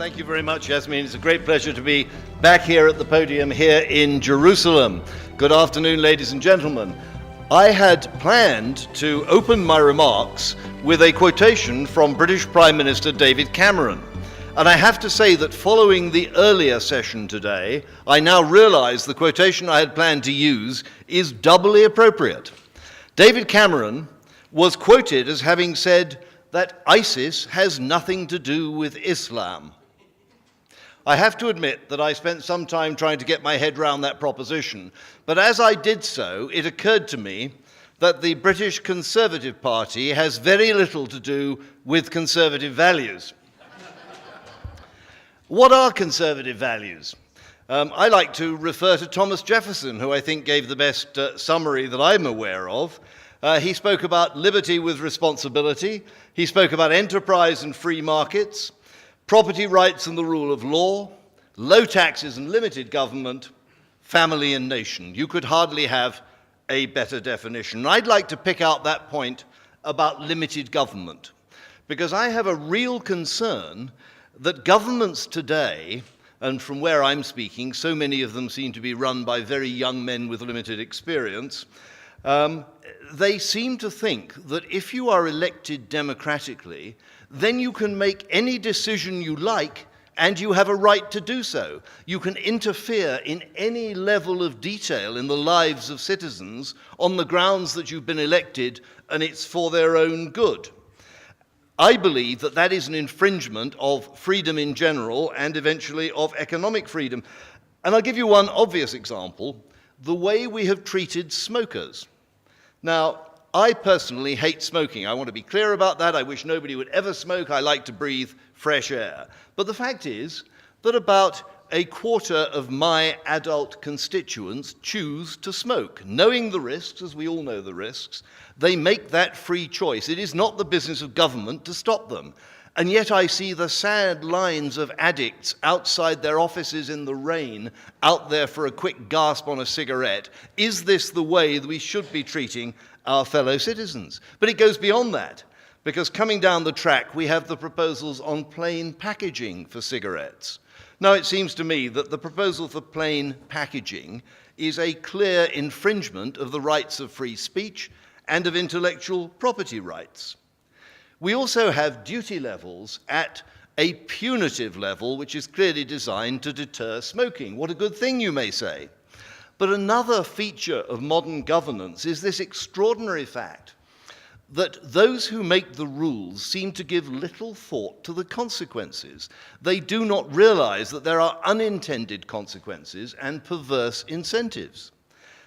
Thank you very much, Yasmin. It's a great pleasure to be back here at the podium here in Jerusalem. Good afternoon, ladies and gentlemen. I had planned to open my remarks with a quotation from British Prime Minister David Cameron. And I have to say that following the earlier session today, I now realize the quotation I had planned to use is doubly appropriate. David Cameron was quoted as having said that ISIS has nothing to do with Islam. I have to admit that I spent some time trying to get my head around that proposition, but as I did so, it occurred to me that the British Conservative Party has very little to do with conservative values. What are conservative values? I like to refer to Thomas Jefferson, who I think gave the best summary that I'm aware of. He spoke about liberty with responsibility. He spoke about enterprise and free markets, property rights and the rule of law, low taxes and limited government, family and nation. You could hardly have a better definition. I'd like to pick out that point about limited government, because I have a real concern that governments today, and from where I'm speaking, so many of them seem to be run by very young men with limited experience, they seem to think that if you are elected democratically, then you can make any decision you like and you have a right to do so. You can interfere in any level of detail in the lives of citizens on the grounds that you've been elected and it's for their own good. I believe that that is an infringement of freedom in general and eventually of economic freedom. And I'll give you one obvious example, the way we have treated smokers. Now, I personally hate smoking. I want to be clear about that. I wish nobody would ever smoke. I like to breathe fresh air. But the fact is that about a quarter of my adult constituents choose to smoke. Knowing the risks, as we all know the risks, they make that free choice. It is not the business of government to stop them. And yet I see the sad lines of addicts outside their offices in the rain, out there for a quick gasp on a cigarette. Is this the way that we should be treating our fellow citizens? But it goes beyond that, because coming down the track, we have the proposals on plain packaging for cigarettes. Now, it seems to me that the proposal for plain packaging is a clear infringement of the rights of free speech and of intellectual property rights. We also have duty levels at a punitive level, which is clearly designed to deter smoking. What a good thing, you may say. But another feature of modern governance is this extraordinary fact that those who make the rules seem to give little thought to the consequences. They do not realize that there are unintended consequences and perverse incentives.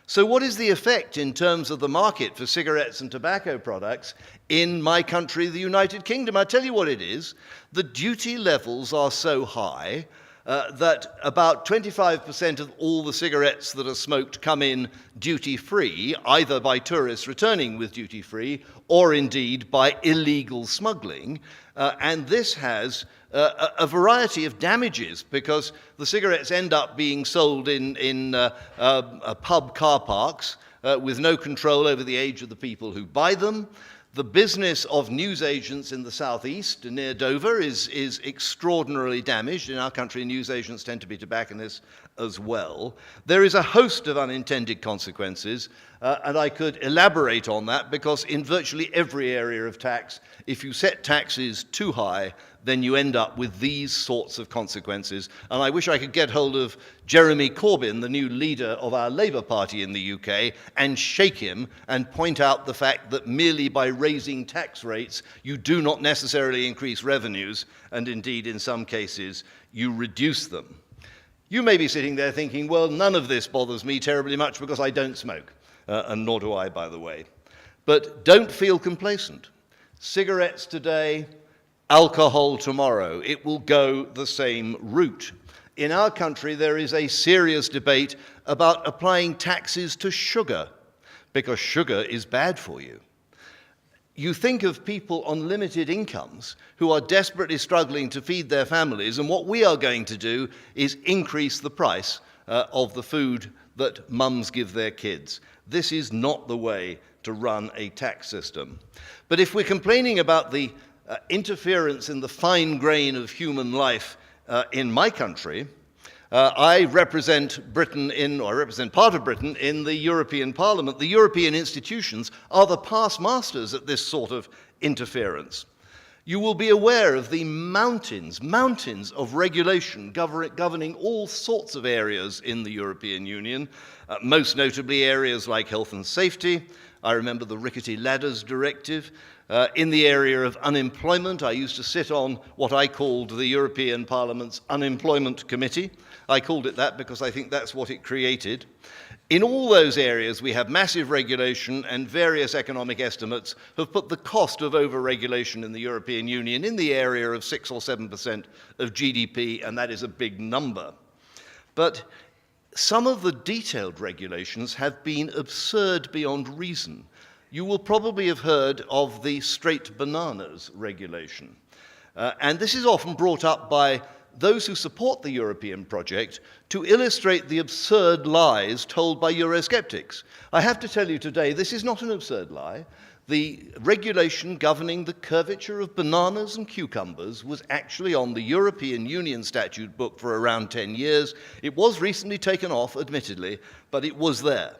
So what is the effect in terms of the market for cigarettes and tobacco products in my country, the United Kingdom? I'll tell you what it is. The duty levels are so high that about 25% of all the cigarettes that are smoked come in duty-free, either by tourists returning with duty-free or indeed by illegal smuggling. And this has a variety of damages, because the cigarettes end up being sold in pub car parks with no control over the age of the people who buy them. The business of newsagents in the southeast near Dover is extraordinarily damaged. In our country, newsagents tend to be tobacconists as well. There is a host of unintended consequences, and I could elaborate on that, because in virtually every area of tax, if you set taxes too high, then you end up with these sorts of consequences. And I wish I could get hold of Jeremy Corbyn, the new leader of our Labour Party in the UK, and shake him and point out the fact that merely by raising tax rates, you do not necessarily increase revenues, and indeed, in some cases, you reduce them. You may be sitting there thinking, well, none of this bothers me terribly much because I don't smoke, and nor do I, by the way. But don't feel complacent. Cigarettes today, alcohol tomorrow. It will go the same route. In our country, there is a serious debate about applying taxes to sugar, because sugar is bad for you. You think of people on limited incomes who are desperately struggling to feed their families, and what we are going to do is increase the price of the food that mums give their kids. This is not the way to run a tax system. But if we're complaining about the interference in the fine grain of human life in my country, I represent I represent part of Britain in the European Parliament. The European institutions are the past masters at this sort of interference. You will be aware of the mountains of regulation governing all sorts of areas in the European Union, most notably areas like health and safety. I remember the Rickety Ladders Directive. In the area of unemployment, I used to sit on what I called the European Parliament's Unemployment Committee. I called it that because I think that's what it created. In all those areas, we have massive regulation, and various economic estimates have put the cost of over-regulation in the European Union in the area of 6 or 7% of GDP, and that is a big number. But some of the detailed regulations have been absurd beyond reason. You will probably have heard of the straight bananas regulation. And this is often brought up by those who support the European project to illustrate the absurd lies told by Eurosceptics. I have to tell you today, this is not an absurd lie. The regulation governing the curvature of bananas and cucumbers was actually on the European Union statute book for around 10 years. It was recently taken off, admittedly, but it was there.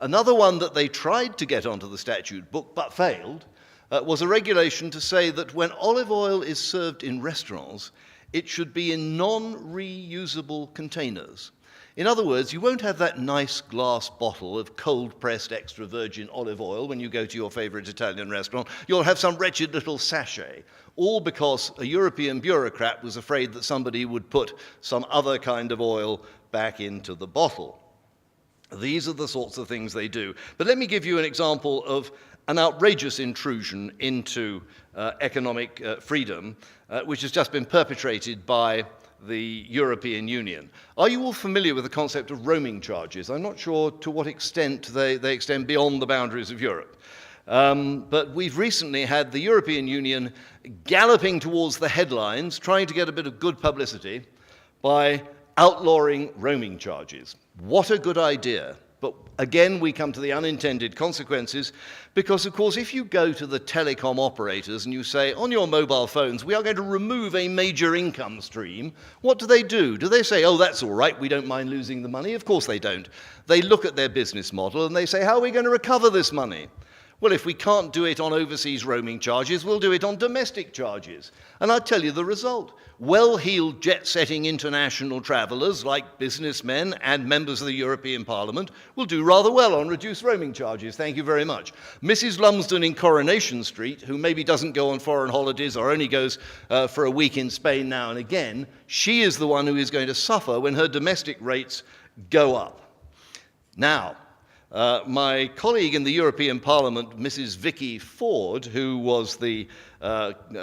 Another one that they tried to get onto the statute book but failed was a regulation to say that when olive oil is served in restaurants, it should be in non-reusable containers. In other words, you won't have that nice glass bottle of cold-pressed extra virgin olive oil when you go to your favorite Italian restaurant. You'll have some wretched little sachet, all because a European bureaucrat was afraid that somebody would put some other kind of oil back into the bottle. These are the sorts of things they do. But let me give you an example of an outrageous intrusion into economic freedom, which has just been perpetrated by the European Union. Are you all familiar with the concept of roaming charges? I'm not sure to what extent they extend beyond the boundaries of Europe. But we've recently had the European Union galloping towards the headlines, trying to get a bit of good publicity by outlawing roaming charges. What a good idea. But again, we come to the unintended consequences, because, of course, if you go to the telecom operators and you say, on your mobile phones, we are going to remove a major income stream, what do? Do they say, oh, that's all right, we don't mind losing the money? Of course they don't. They look at their business model and they say, how are we going to recover this money? Well, if we can't do it on overseas roaming charges, we'll do it on domestic charges. And I'll tell you the result. Well-heeled jet-setting international travelers, like businessmen and members of the European Parliament, will do rather well on reduced roaming charges. Thank you very much. Mrs. Lumsden in Coronation Street, who maybe doesn't go on foreign holidays or only goes for a week in Spain now and again, she is the one who is going to suffer when her domestic rates go up. Now, my colleague in the European Parliament, Mrs. Vicky Ford, who was the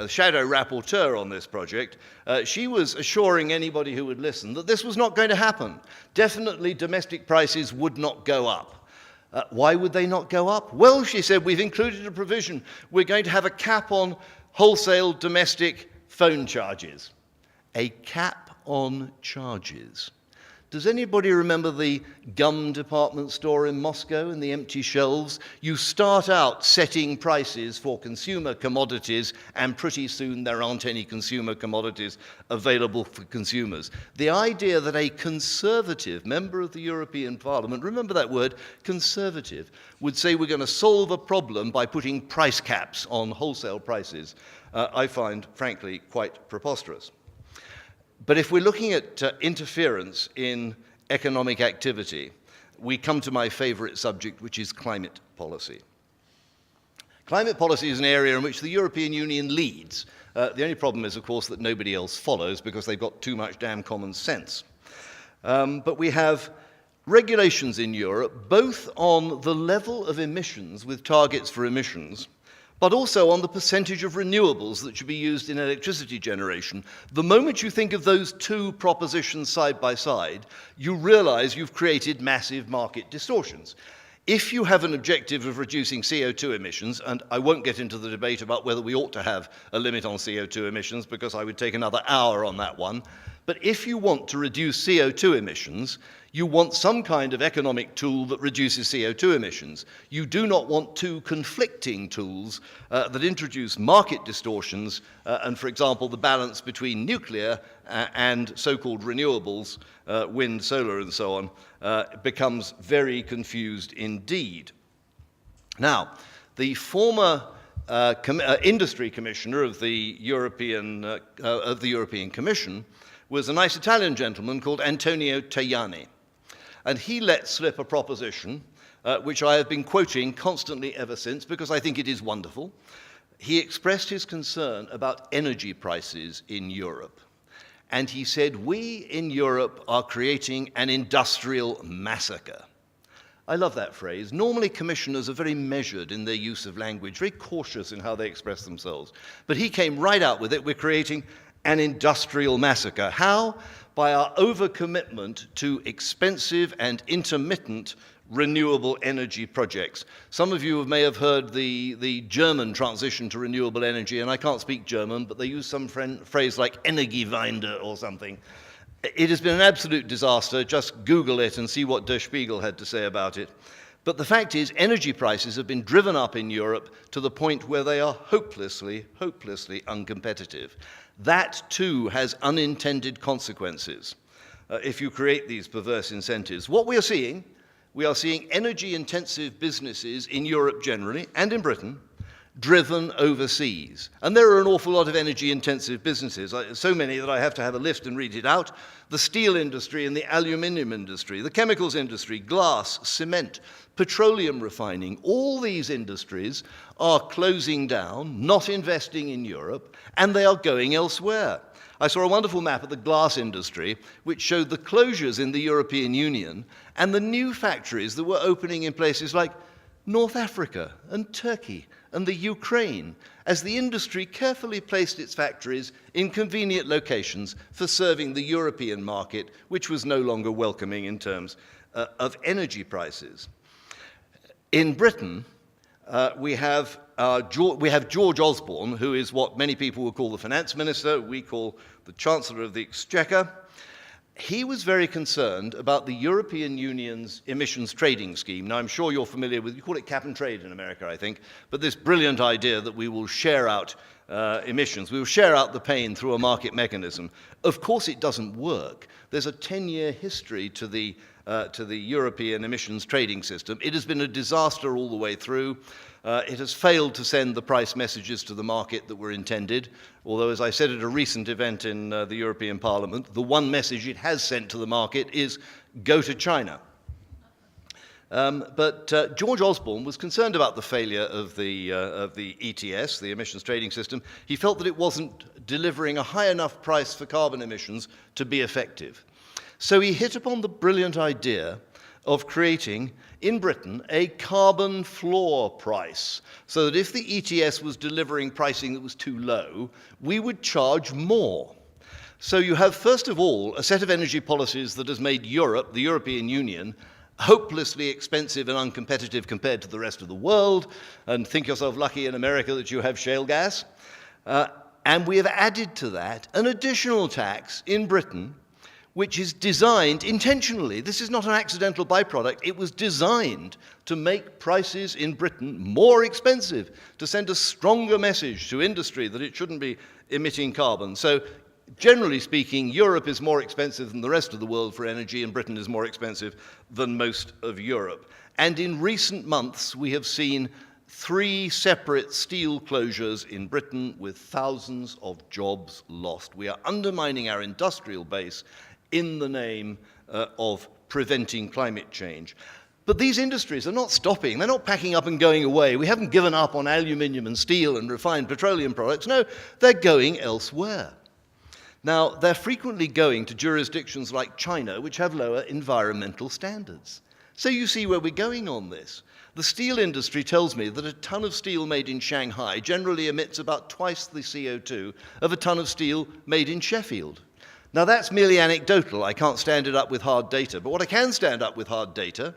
shadow rapporteur on this project, she was assuring anybody who would listen that this was not going to happen. Definitely domestic prices would not go up. Why would they not go up? Well, she said, we've included a provision. We're going to have a cap on wholesale domestic phone charges. A cap on charges. Does anybody remember the gum department store in Moscow and the empty shelves? You start out setting prices for consumer commodities, and pretty soon there aren't any consumer commodities available for consumers. The idea that a conservative member of the European Parliament, remember that word, conservative, would say we're going to solve a problem by putting price caps on wholesale prices, I find, frankly, quite preposterous. But if we're looking at interference in economic activity, we come to my favorite subject, which is climate policy. Climate policy is an area in which the European Union leads. The only problem is, of course, that nobody else follows because they've got too much damn common sense. But we have regulations in Europe, both on the level of emissions with targets for emissions, but also on the percentage of renewables that should be used in electricity generation. The moment you think of those two propositions side by side, you realize you've created massive market distortions. If you have an objective of reducing CO2 emissions, and I won't get into the debate about whether we ought to have a limit on CO2 emissions because I would take another hour on that one, But if you want to reduce CO2 emissions, you want some kind of economic tool that reduces CO2 emissions. You do not want two conflicting tools that introduce market distortions and, for example, the balance between nuclear and so-called renewables, wind, solar, and so on, becomes very confused indeed. Now, the former industry commissioner of the European Commission was a nice Italian gentleman called Antonio Tajani. And he let slip a proposition, which I have been quoting constantly ever since, because I think it is wonderful. He expressed his concern about energy prices in Europe. And he said, we in Europe are creating an industrial massacre. I love that phrase. Normally, commissioners are very measured in their use of language, very cautious in how they express themselves. But he came right out with it. We're creating an industrial massacre. How? By our overcommitment to expensive and intermittent renewable energy projects. Some of you may have heard the German transition to renewable energy, and I can't speak German, but they use some phrase like Energiewende or something. It has been an absolute disaster. Just Google it and see what Der Spiegel had to say about it. But the fact is, energy prices have been driven up in Europe to the point where they are hopelessly, hopelessly uncompetitive. That, too, has unintended consequences if you create these perverse incentives. What we are seeing energy-intensive businesses in Europe generally, and in Britain, driven overseas. And there are an awful lot of energy-intensive businesses, so many that I have to have a list and read it out. The steel industry and the aluminium industry, the chemicals industry, glass, cement, petroleum refining, all these industries are closing down, not investing in Europe, and they are going elsewhere. I saw a wonderful map of the glass industry which showed the closures in the European Union and the new factories that were opening in places like North Africa and Turkey and the Ukraine, as the industry carefully placed its factories in convenient locations for serving the European market, which was no longer welcoming in terms of energy prices. In Britain, we have George Osborne, who is what many people would call the finance minister, we call the Chancellor of the Exchequer. He was very concerned about the European Union's emissions trading scheme. Now, I'm sure you're familiar with, you call it cap and trade in America, I think, but this brilliant idea that we will share out emissions. We will share out the pain through a market mechanism. Of course, it doesn't work. There's a 10-year history to the European emissions trading system. It has been a disaster all the way through. It has failed to send the price messages to the market that were intended, although, as I said at a recent event in the European Parliament, the one message it has sent to the market is, go to China. But George Osborne was concerned about the failure of the ETS, the emissions trading system. He felt that it wasn't delivering a high enough price for carbon emissions to be effective. So he hit upon the brilliant idea of creating, in Britain, a carbon floor price, so that if the ETS was delivering pricing that was too low, we would charge more. So you have, first of all, a set of energy policies that has made Europe, the European Union, hopelessly expensive and uncompetitive compared to the rest of the world, and think yourself lucky in America that you have shale gas. And we have added to that an additional tax in Britain, which is designed intentionally. This is not an accidental byproduct. It was designed to make prices in Britain more expensive, to send a stronger message to industry that it shouldn't be emitting carbon. So, generally speaking, Europe is more expensive than the rest of the world for energy, and Britain is more expensive than most of Europe. And in recent months, we have seen 3 separate steel closures in Britain with thousands of jobs lost. We are undermining our industrial base in the name of preventing climate change. But these industries are not stopping. They're not packing up and going away. We haven't given up on aluminium and steel and refined petroleum products. No, they're going elsewhere. Now, they're frequently going to jurisdictions like China, which have lower environmental standards. So you see where we're going on this. The steel industry tells me that a ton of steel made in Shanghai generally emits about twice the CO2 of a ton of steel made in Sheffield. Now, that's merely anecdotal. I can't stand it up with hard data. But what I can stand up with hard data,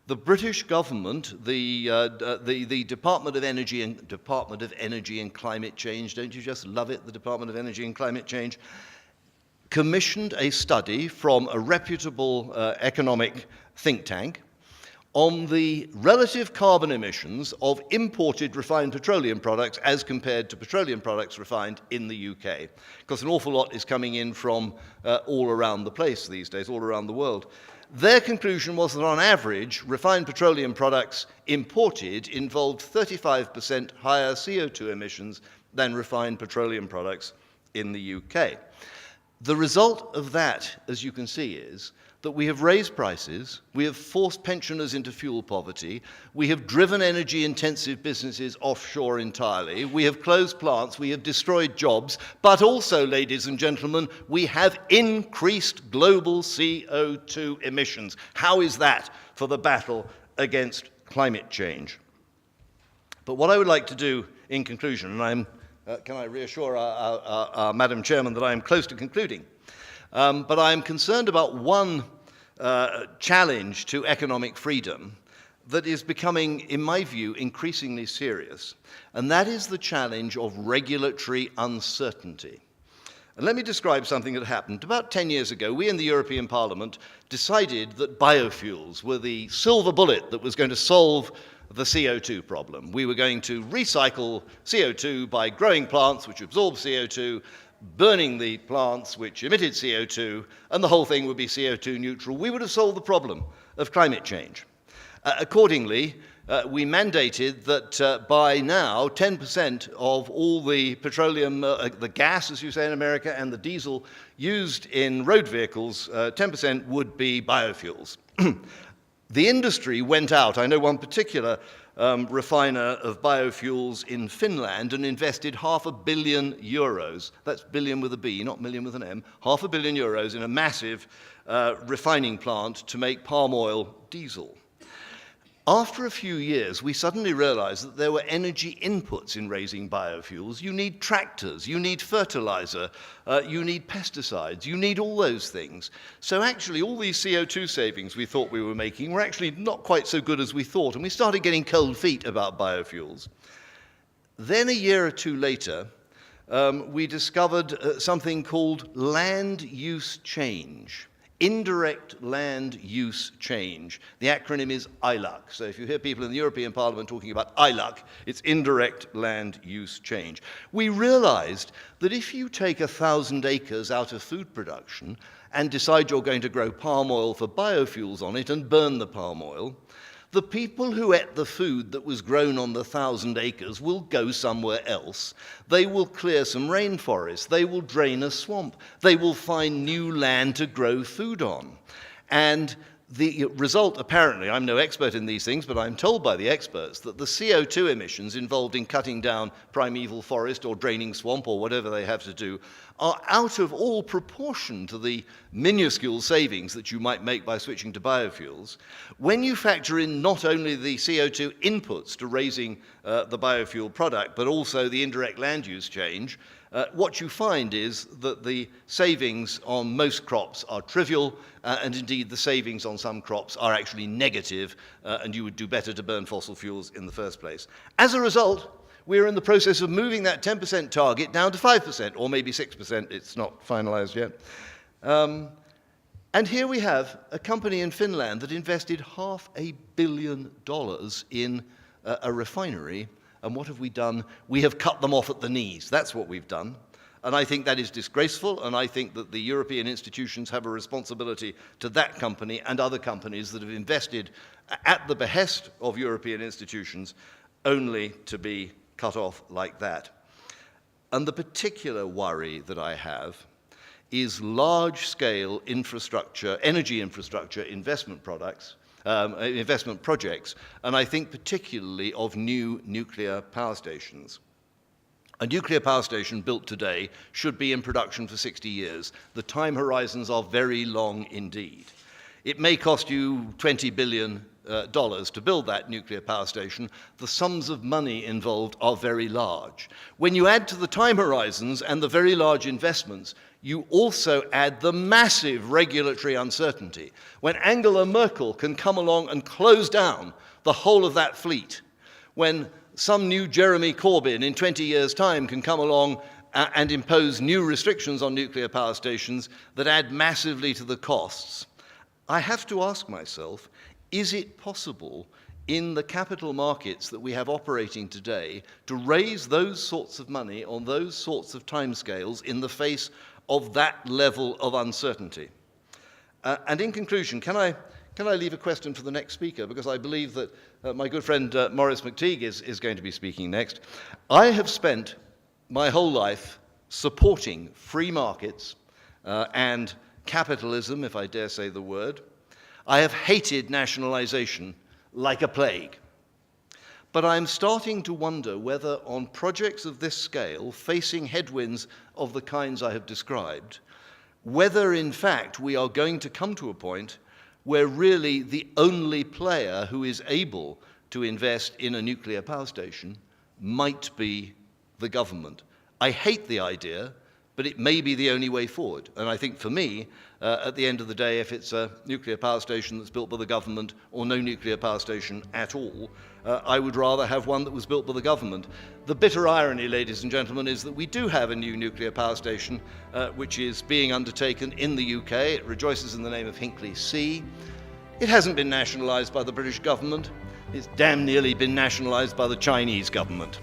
the British government, the Department of Energy and Climate Change, don't you just love it, the Department of Energy and Climate Change, commissioned a study from a reputable economic think tank on the relative carbon emissions of imported refined petroleum products as compared to petroleum products refined in the UK. Because an awful lot is coming in from all around the place these days, all around the world. Their conclusion was that on average, refined petroleum products imported involved 35% higher CO2 emissions than refined petroleum products in the UK. The result of that, as you can see, is that we have raised prices, we have forced pensioners into fuel poverty, we have driven energy-intensive businesses offshore entirely, we have closed plants, we have destroyed jobs, but also, ladies and gentlemen, we have increased global CO2 emissions. How is that for the battle against climate change? But what I would like to do in conclusion, and can I reassure our Madam Chairman that I am close to concluding, but I am concerned about one challenge to economic freedom that is becoming, in my view, increasingly serious, and that is the challenge of regulatory uncertainty. And let me describe something that happened. About 10 years ago, we in the European Parliament decided that biofuels were the silver bullet that was going to solve the CO2 problem. We were going to recycle CO2 by growing plants which absorb CO2, burning the plants which emitted CO2, and the whole thing would be CO2 neutral. We would have solved the problem of climate change. Accordingly, we mandated that by now 10% of all the petroleum, the gas, as you say in America, and the diesel used in road vehicles, 10% would be biofuels. The industry went out. I know one particular refiner of biofuels in Finland and invested €500 million. That's billion with a B, not million with an M. €500 million in a massive refining plant to make palm oil diesel. After a few years, we suddenly realized that there were energy inputs in raising biofuels. You need tractors, you need fertilizer, you need pesticides, you need all those things. So actually, all these CO2 savings we thought we were making were actually not quite so good as we thought, and we started getting cold feet about biofuels. Then a year or two later, we discovered something called land use change. Indirect land use change. The acronym is ILUC. So if you hear people in the European Parliament talking about ILUC, it's indirect land use change. We realized that if you take 1,000 acres out of food production and decide you're going to grow palm oil for biofuels on it and burn the palm oil, the people who ate the food that was grown on the 1,000 acres will go somewhere else. They will clear some rainforest. They will drain a swamp. They will find new land to grow food on. And the result, apparently, I'm no expert in these things, but I'm told by the experts that the CO2 emissions involved in cutting down primeval forest or draining swamp or whatever they have to do are out of all proportion to the minuscule savings that you might make by switching to biofuels. When you factor in not only the CO2 inputs to raising the biofuel product, but also the indirect land use change, what you find is that the savings on most crops are trivial, and indeed the savings on some crops are actually negative, and you would do better to burn fossil fuels in the first place. As a result, we're in the process of moving that 10% target down to 5%, or maybe 6%, it's not finalized yet. And here we have a company in Finland that invested $500 million in a refinery. And what have we done? We have cut them off at the knees. That's what we've done. And I think that is disgraceful, and I think that the European institutions have a responsibility to that company and other companies that have invested at the behest of European institutions only to be cut off like that. And the particular worry that I have is large-scale infrastructure, energy infrastructure investment projects, and I think particularly of new nuclear power stations. A nuclear power station built today should be in production for 60 years. The time horizons are very long indeed. It may cost you $20 billion to build that nuclear power station. The sums of money involved are very large. When you add to the time horizons and the very large investments, you also add the massive regulatory uncertainty. When Angela Merkel can come along and close down the whole of that fleet, when some new Jeremy Corbyn in 20 years' time can come along and impose new restrictions on nuclear power stations that add massively to the costs, I have to ask myself, is it possible in the capital markets that we have operating today to raise those sorts of money on those sorts of timescales in the face of that level of uncertainty? And in conclusion, can I leave a question for the next speaker? Because I believe that my good friend Maurice McTeague is going to be speaking next. I have spent my whole life supporting free markets and capitalism, if I dare say the word. I have hated nationalization like a plague. But I'm starting to wonder whether on projects of this scale, facing headwinds of the kinds I have described, whether in fact we are going to come to a point where really the only player who is able to invest in a nuclear power station might be the government. I hate the idea, but it may be the only way forward. And I think for me, at the end of the day, if it's a nuclear power station that's built by the government or no nuclear power station at all, I would rather have one that was built by the government. The bitter irony, ladies and gentlemen, is that we do have a new nuclear power station which is being undertaken in the UK. It rejoices in the name of Hinkley C. It hasn't been nationalised by the British government. It's damn nearly been nationalised by the Chinese government.